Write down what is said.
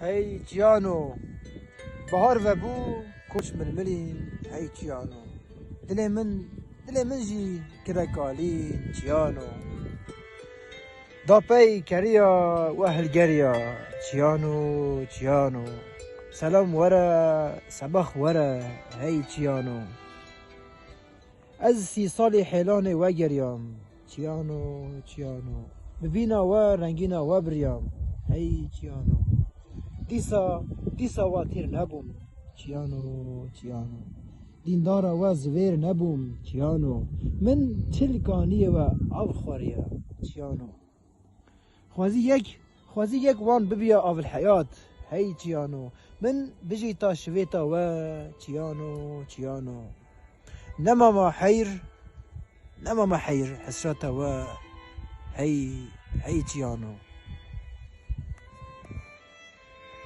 هی چیانو بهار و بو کش ململین هی چیانو دل من جی کرکالین چیانو داپی کریا و هلگریا چیانو سلام ورا سبخ ورا هی چیانو از 30 سالی حیلان و گریام چیانو ببینا و رنگینا و بریام هی چیانو دیسا و تیر نبوم چیانو دیندارا و زویر نبوم چیانو من تلکانی و آب خوریا چیانو خوازی یک وان ببیا آب الحیات هی چیانو من بجی تا شویتا و چیانو نما ما حیر حسرتا و هی چیانو